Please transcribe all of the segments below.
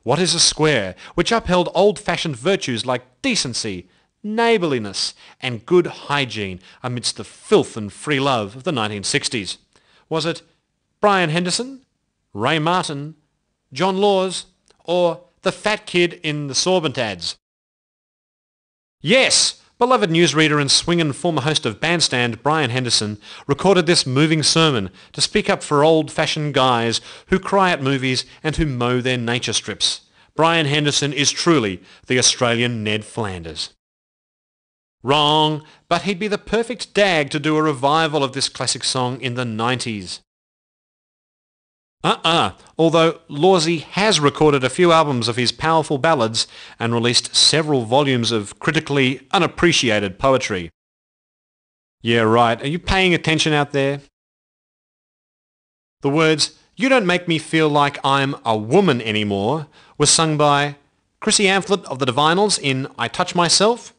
What is a square? Which upheld old-fashioned virtues like decency, neighbourliness and good hygiene amidst the filth and free love of the 1960s. Was it Brian Henderson, Ray Martin, John Laws, or the fat kid in the sorbent ads? Yes! Beloved newsreader and swingin' former host of Bandstand, Brian Henderson, recorded this moving sermon to speak up for old-fashioned guys who cry at movies and who mow their nature strips. Brian Henderson is truly the Australian Ned Flanders. Wrong, but he'd be the perfect dag to do a revival of this classic song in the 90s. Although Lawsy has recorded a few albums of his powerful ballads and released several volumes of critically unappreciated poetry. Yeah, right. Are you paying attention out there? The words, "You Don't Make Me Feel Like I'm a Woman Anymore" was sung by Chrissy Amphlett of the Divinals in I Touch Myself,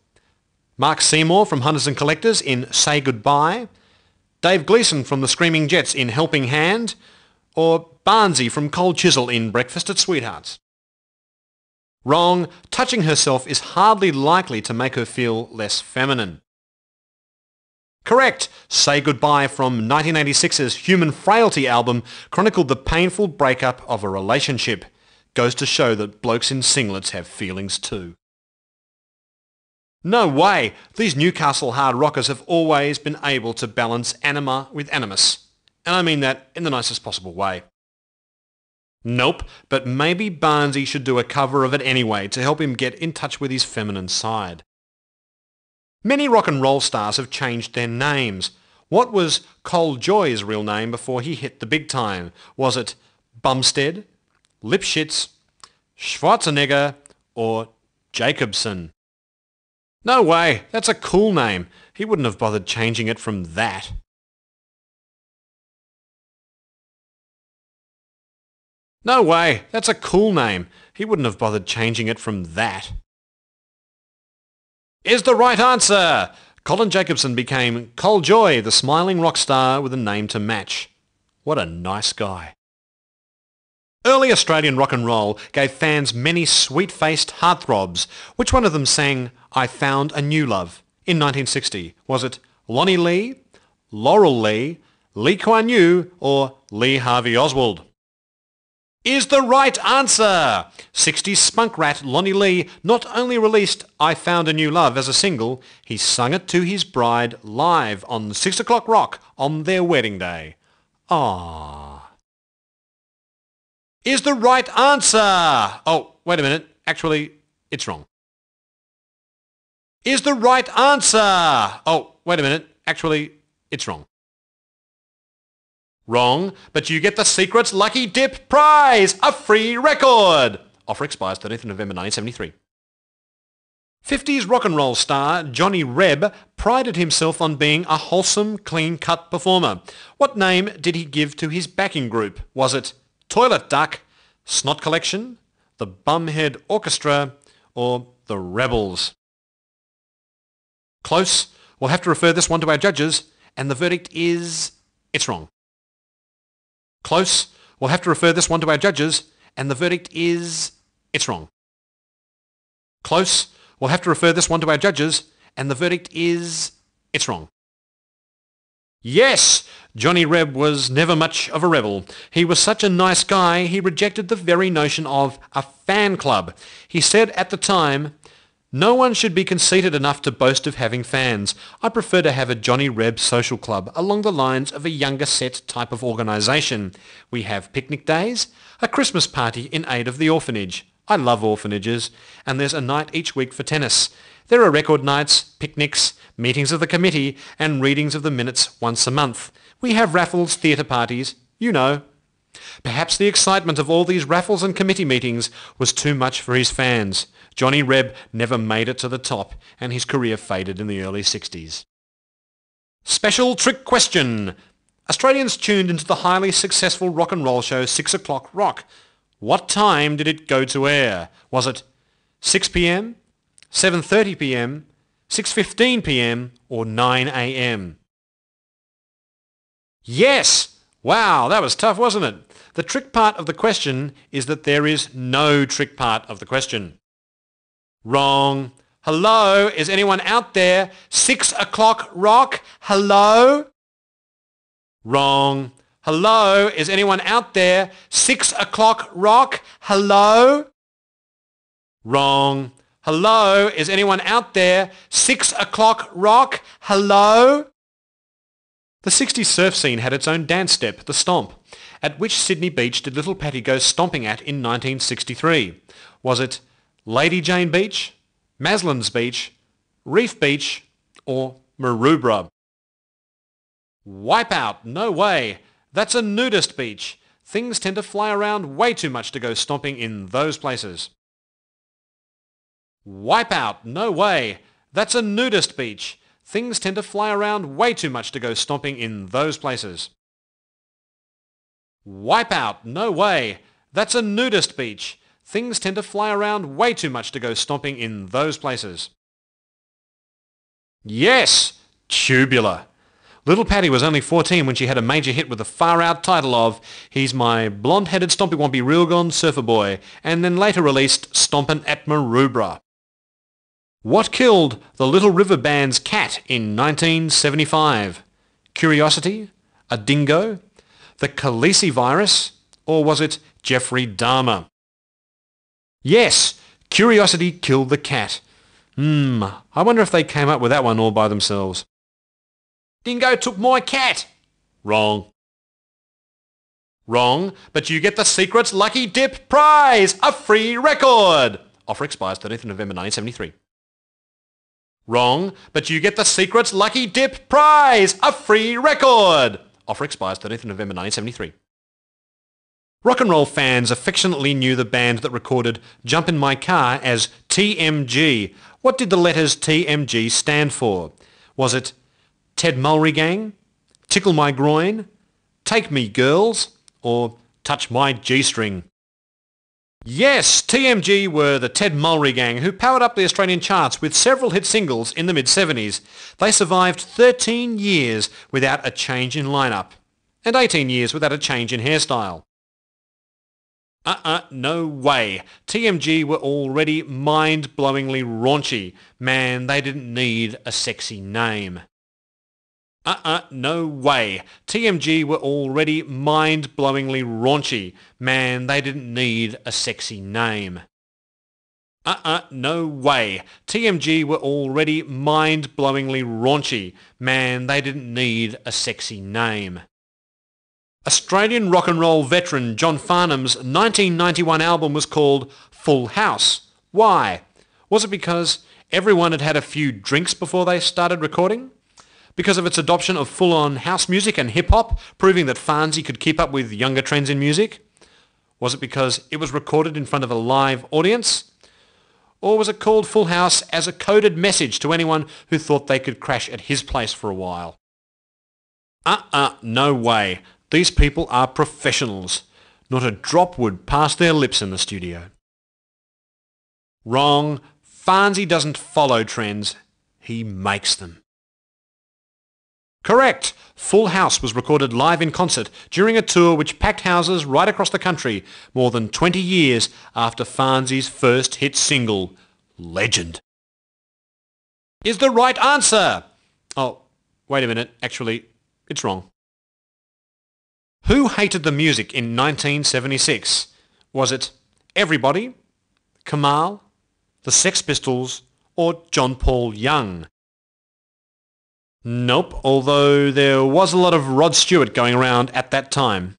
Mark Seymour from Hunters and Collectors in Say Goodbye, Dave Gleeson from the Screaming Jets in Helping Hand, or Barnsey from Cold Chisel in Breakfast at Sweethearts. Wrong. Touching herself is hardly likely to make her feel less feminine. Correct. Say Goodbye from 1986's Human Frailty album chronicled the painful breakup of a relationship. Goes to show that blokes in singlets have feelings too. No way! These Newcastle hard rockers have always been able to balance anima with animus. And I mean that in the nicest possible way. Nope, but maybe Barnsey should do a cover of it anyway to help him get in touch with his feminine side. Many rock and roll stars have changed their names. What was Cole Joy's real name before he hit the big time? Was it Bumstead, Lipschitz, Schwarzenegger, or Jacobson? No way, that's a cool name. He wouldn't have bothered changing it from that. No way, that's a cool name. He wouldn't have bothered changing it from that. Is the right answer! Colin Jacobson became Cole Joy, the smiling rock star with a name to match. What a nice guy. Early Australian rock and roll gave fans many sweet-faced heartthrobs. Which one of them sang I Found a New Love in 1960? Was it Lonnie Lee, Laurel Lee, Lee Kuan Yew, or Lee Harvey Oswald? Is the right answer! 60s spunk rat Lonnie Lee not only released I Found a New Love as a single, he sung it to his bride live on 6 O'Clock Rock on their wedding day. Ah. Is the right answer! Oh, wait a minute. Actually, it's wrong. Is the right answer! Oh, wait a minute. Actually, it's wrong. Wrong, but you get the secret Lucky Dip prize, a free record. Offer expires 13th November 1973. 50s rock and roll star Johnny Rebs prided himself on being a wholesome, clean-cut performer. What name did he give to his backing group? Was it Toilet Duck, Snot Collection, the Bumhead Orchestra, or the Rebels? Close. We'll have to refer this one to our judges, and the verdict is it's wrong. Close. We'll have to refer this one to our judges, and the verdict is it's wrong. Close. We'll have to refer this one to our judges, and the verdict is it's wrong. Yes! Johnny Rebs was never much of a rebel. He was such a nice guy, he rejected the very notion of a fan club. He said at the time, "No one should be conceited enough to boast of having fans. I prefer to have a Johnny Rebs social club along the lines of a younger set type of organisation. We have picnic days, a Christmas party in aid of the orphanage. I love orphanages. And there's a night each week for tennis. There are record nights, picnics, meetings of the committee, and readings of the minutes once a month. We have raffles, theatre parties, you know." Perhaps the excitement of all these raffles and committee meetings was too much for his fans. Johnny Rebs never made it to the top, and his career faded in the early 60s. Special trick question. Australians tuned into the highly successful rock and roll show 6 O'Clock Rock. What time did it go to air? Was it 6 p.m, 7:30 p.m, 6:15 p.m, or 9 a.m? Yes! Wow, that was tough, wasn't it? The trick part of the question is that there is no trick part of the question. Wrong. Hello, is anyone out there? 6 o'clock rock? Hello? Wrong. Hello, is anyone out there? 6 o'clock rock? Hello? Wrong. Hello, is anyone out there? 6 o'clock rock? Hello? The 60s surf scene had its own dance step, the stomp. At which Sydney beach did little Pattie go stomping at in 1963? Was it Lady Jane Beach, Maslin's Beach, Reef Beach, or Maroubra? Wipeout, no way. That's a nudist beach. Things tend to fly around way too much to go stomping in those places. Wipeout, no way. That's a nudist beach. Things tend to fly around way too much to go stomping in those places. Wipeout, no way. That's a nudist beach. Things tend to fly around way too much to go stomping in those places. Yes, Tubular. Little Pattie was only 14 when she had a major hit with the far-out title of He's My Blonde-Headed Stompy-Wompy Real Gone Surfer Boy, and then later released Stompin' at Maroubra. What killed the Little River Band's cat in 1975? Curiosity? A dingo? The Khaleesi virus? Or was it Jeffrey Dahmer? Yes, Curiosity killed the cat. I wonder if they came up with that one all by themselves. Dingo took my cat. Wrong. Wrong, but you get the Secret's Lucky Dip prize, a free record. Offer expires 30th November 1973. Wrong, but you get the Secret's Lucky Dip prize, a free record. Offer expires 30th November 1973. Rock and roll fans affectionately knew the band that recorded Jump in My Car as TMG. What did the letters TMG stand for? Was it Ted Mulry Gang, Tickle My Groin, Take Me Girls, or Touch My G-String? Yes, TMG were the Ted Mulry Gang, who powered up the Australian charts with several hit singles in the mid-70s. They survived 13 years without a change in lineup, and 18 years without a change in hairstyle. No way. TMG were already mind-blowingly raunchy. Man, they didn't need a sexy name. No way. TMG were already mind-blowingly raunchy. Man, they didn't need a sexy name. No way. TMG were already mind-blowingly raunchy. Man, they didn't need a sexy name. Australian rock and roll veteran John Farnham's 1991 album was called Full House. Why? Was it because everyone had had a few drinks before they started recording? Because of its adoption of full-on house music and hip-hop, proving that Farnsey could keep up with younger trends in music? Was it because it was recorded in front of a live audience? Or was it called Full House as a coded message to anyone who thought they could crash at his place for a while? No way. These people are professionals. Not a drop would pass their lips in the studio. Wrong. Farnsey doesn't follow trends. He makes them. Correct! Full House was recorded live in concert during a tour which packed houses right across the country more than 20 years after Farnsey's first hit single, Legend. Is the right answer! Oh, wait a minute. Actually, it's wrong. Who hated the music in 1976? Was it Everybody, Kamal, the Sex Pistols, or John Paul Young? Nope, although there was a lot of Rod Stewart going around at that time.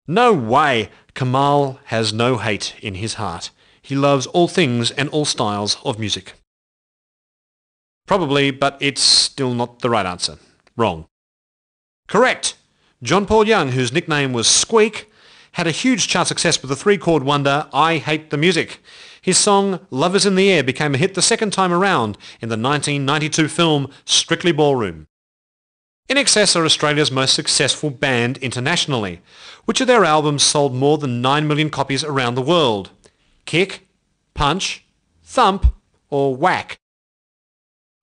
No way! Kamal has no hate in his heart. He loves all things and all styles of music. Probably, but it's still not the right answer. Wrong. Correct! John Paul Young, whose nickname was Squeak, had a huge chart success with the three-chord wonder I Hate the Music. His song Love Is in the Air became a hit the second time around in the 1992 film Strictly Ballroom. INXS are Australia's most successful band internationally. Which of their albums sold more than 9 million copies around the world? Kick, Punch, Thump, or Whack?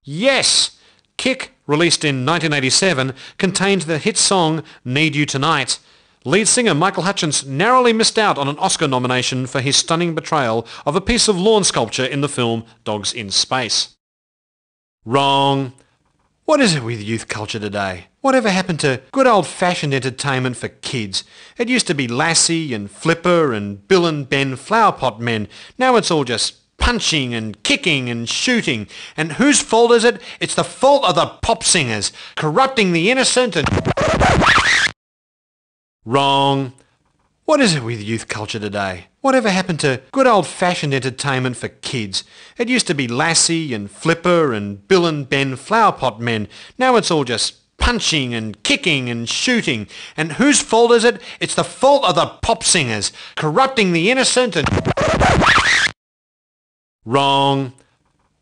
Yes! Kick released in 1987, contained the hit song Need You Tonight. Lead singer Michael Hutchence narrowly missed out on an Oscar nomination for his stunning portrayal of a piece of lawn sculpture in the film Dogs in Space. Wrong. What is it with youth culture today? Whatever happened to good old-fashioned entertainment for kids? It used to be Lassie and Flipper and Bill and Ben Flowerpot Men. Now it's all just punching and kicking and shooting. And whose fault is it? It's the fault of the pop singers, corrupting the innocent and... Wrong. What is it with youth culture today? Whatever happened to good old-fashioned entertainment for kids? It used to be Lassie and Flipper and Bill and Ben Flowerpot Men. Now it's all just punching and kicking and shooting. And whose fault is it? It's the fault of the pop singers, corrupting the innocent and... Wrong.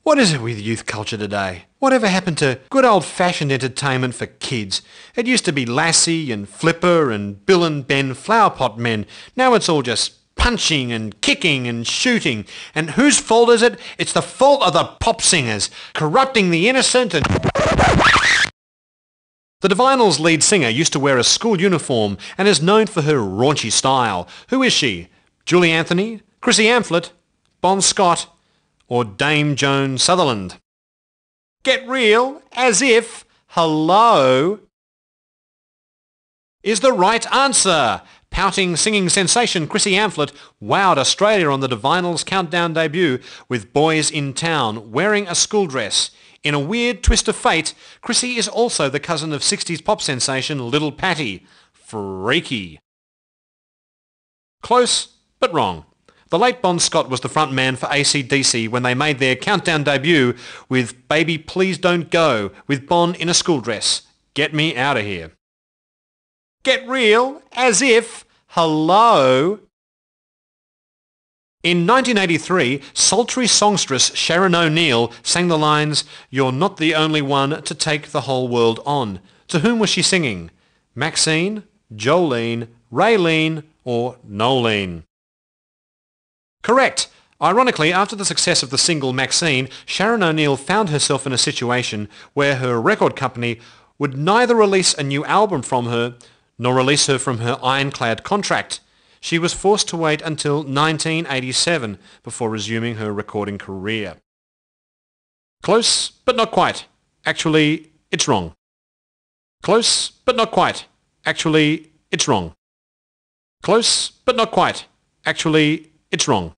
What is it with youth culture today? Whatever happened to good old-fashioned entertainment for kids? It used to be Lassie and Flipper and Bill and Ben Flowerpot Men. Now it's all just punching and kicking and shooting. And whose fault is it? It's the fault of the pop singers, corrupting the innocent and... The Divinals' lead singer used to wear a school uniform and is known for her raunchy style. Who is she? Julie Anthony? Chrissy Amphlett? Bon Scott? Or Dame Joan Sutherland? Get real, as if, hello, is the right answer. Pouting singing sensation Chrissy Amphlett wowed Australia on the Divinals' countdown debut with Boys in Town wearing a school dress. In a weird twist of fate, Chrissy is also the cousin of 60s pop sensation Little Pattie. Freaky. Close, but wrong. The late Bon Scott was the front man for AC/DC when they made their countdown debut with Baby Please Don't Go, with Bon in a school dress. Get me out of here. Get real, as if, hello. In 1983, sultry songstress Sharon O'Neill sang the lines, "You're not the only one to take the whole world on." To whom was she singing? Maxine, Jolene, Raylene, or Nolene? Correct. Ironically, after the success of the single Maxine, Sharon O'Neill found herself in a situation where her record company would neither release a new album from her nor release her from her ironclad contract. She was forced to wait until 1987 before resuming her recording career. Close, but not quite. Actually, it's wrong. Close, but not quite. Actually, it's wrong. Close, but not quite. Actually, it's wrong.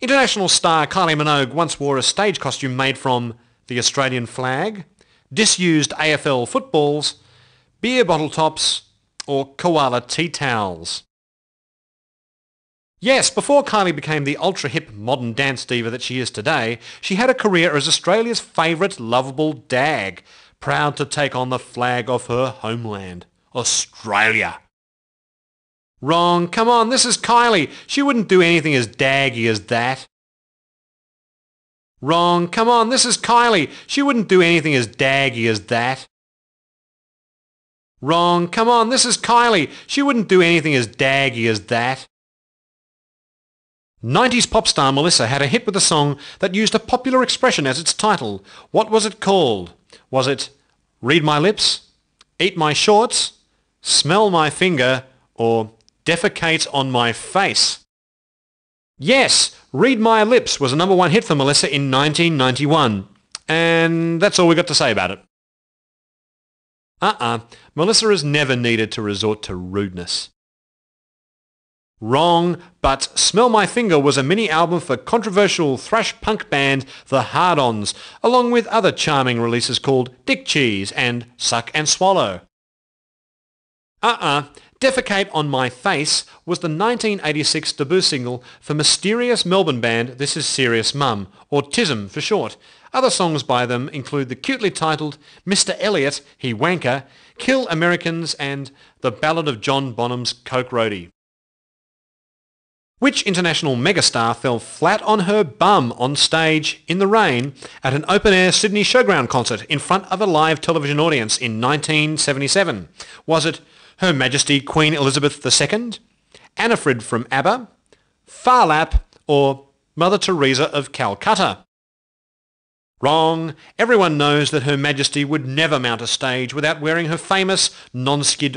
International star Kylie Minogue once wore a stage costume made from the Australian flag, disused AFL footballs, beer bottle tops, or koala tea towels. Yes, before Kylie became the ultra-hip modern dance diva that she is today, she had a career as Australia's favourite lovable dag, proud to take on the flag of her homeland, Australia. Wrong. Come on, this is Kylie. She wouldn't do anything as daggy as that. Wrong. Come on, this is Kylie. She wouldn't do anything as daggy as that. Wrong. Come on, this is Kylie. She wouldn't do anything as daggy as that. 90s pop star Melissa had a hit with a song that used a popular expression as its title. What was it called? Was it Read My Lips, Eat My Shorts, Smell My Finger, or Defecate on My Face? Yes, Read My Lips was a #1 hit for Melissa in 1991. And that's all we got to say about it. Melissa has never needed to resort to rudeness. Wrong, but Smell My Finger was a mini-album for controversial thrash punk band The Hard-Ons, along with other charming releases called Dick Cheese and Suck and Swallow. Defecate on My Face was the 1986 debut single for mysterious Melbourne band This Is Serious Mum, or TISM for short. Other songs by them include the cutely titled Mr. Elliot, He Wanker, Kill Americans, and The Ballad of John Bonham's Coke Roadie. Which international megastar fell flat on her bum on stage in the rain at an open-air Sydney Showground concert in front of a live television audience in 1977? Was it Her Majesty Queen Elizabeth II, Annafrid from ABBA, Phar Lap, or Mother Teresa of Calcutta? Wrong. Everyone knows that Her Majesty would never mount a stage without wearing her famous non-skid